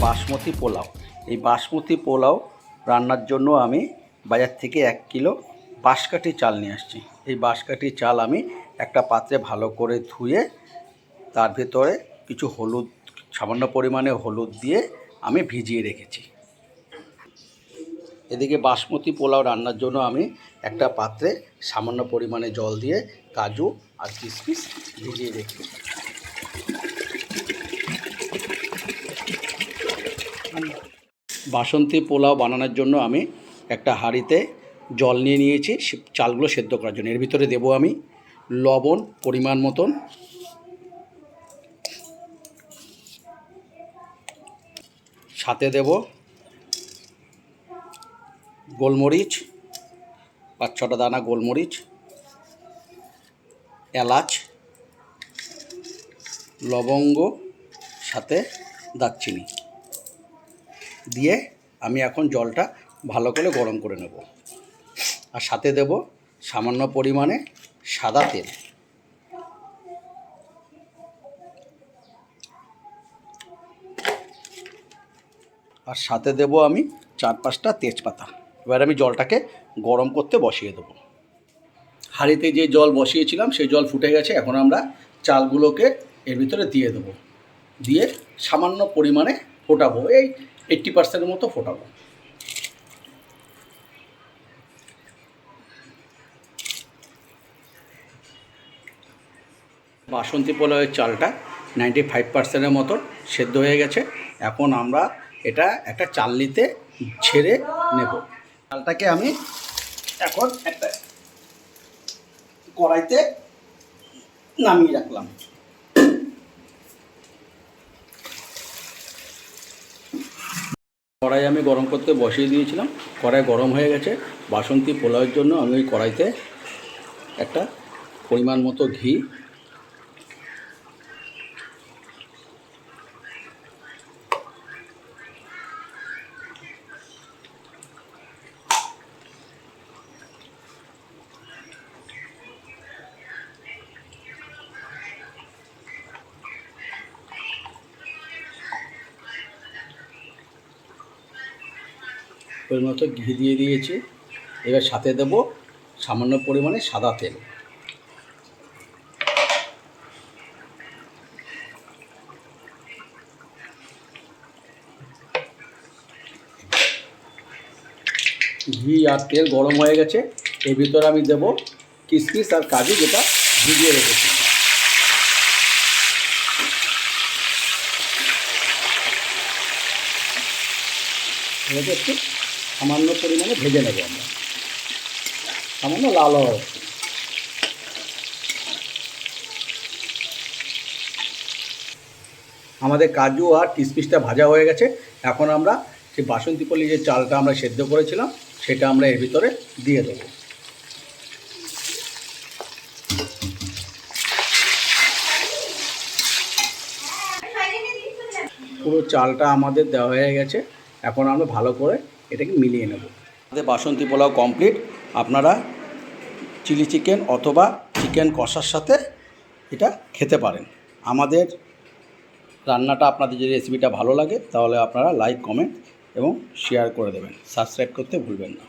বাসমতি পোলাও। এই বাসমতি পোলাও রান্নার জন্য আমি বাজার থেকে 1 কিলো বাঁশকাঠি চাল নিয়ে আসছি। এই বাঁশকাঠি চাল আমি একটা পাত্রে ভালো করে ধুয়ে তার ভেতরে কিছু হলুদ, সামান্য পরিমাণে হলুদ দিয়ে আমি ভিজিয়ে রেখেছি। এদিকে বাসমতি পোলাও রান্নার জন্য আমি একটা পাত্রে সামান্য পরিমাণে জল দিয়ে কাজু আর কিশমিশ ভিজিয়ে রেখেছি। বাসমতি পোলাও বানানোর জন্য আমি একটা হাঁড়িতে জল নিয়ে নিয়েছি চালগুলো সেদ্ধ করার জন্য। এর ভিতরে দেবো আমি লবণ পরিমাণ মতন, সাথে দেব গোলমরিচ, 5-6টা দানা গোলমরিচ, এলাচ, লবঙ্গ, সাথে দারচিনি দিয়ে আমি এখন জলটা ভালো করে গরম করে নেব। আর সাথে দেব সামান্য পরিমাণে সাদা তেল। আর সাথে দেব আমি 4-5টা তেজপাতা। এবার আমি জলটাকে গরম করতে বসিয়ে দেবো। হাঁড়িতে যে জল বসিয়েছিলাম সেই জল ফুটে গেছে। এখন আমরা চালগুলোকে এর ভিতরে দিয়ে দেবো, দিয়ে সামান্য পরিমাণে ফোটাবো, এই 80% মতো ফোটাবো। বাসমতি পোলাওয়ের চালটা 95%-এর মতন সেদ্ধ হয়ে গেছে। এখন আমরা এটা একটা চালনিতে ছেড়ে নেব। চালটাকে আমি এখন একটা কড়াইতে নামিয়ে রাখলাম। কড়াই আমি গরম করতে বসিয়ে দিয়েছিলাম। কড়াই গরম হয়ে গেছে। বাসমতি পোলাওয়ের জন্য আমি ওই কড়াইতে একটা পরিমাণ মতো ঘি, ওই মতো ঘি দিয়ে দিয়েছি। এবার সাথে দেব সামান্য পরিমাণে সাদা তেল। ঘি আর তেল গরম হয়ে গেছে। এর ভিতরে আমি দেব কিশমিশ আর কাজু, যেটা ভিজিয়ে রেখেছি। এটাকে একটু সামান্য পরিমাণে ভেজে নেব আমরা, সামান্য লাল হওয়া হচ্ছে। আমাদের কাজু আর কিশমিশটা ভাজা হয়ে গেছে। এখন আমরা সেই বাসমতি পোলাও যে চালটা আমরা সেদ্ধ করেছিলাম সেটা আমরা এর ভিতরে দিয়ে দেবো। পুরো চালটা আমাদের দেওয়া হয়ে গেছে। এখন আমরা ভালো করে এটাকে মিলিয়ে নেব। আমাদের বাসমতি পোলাও কমপ্লিট। আপনারা চিলি চিকেন অথবা চিকেন কষার সাথে এটা খেতে পারেন। আমাদের রান্নাটা, আপনাদের যদি রেসিপিটা ভালো লাগে তাহলে আপনারা লাইক, কমেন্ট এবং শেয়ার করে দেবেন। সাবস্ক্রাইব করতে ভুলবেন না।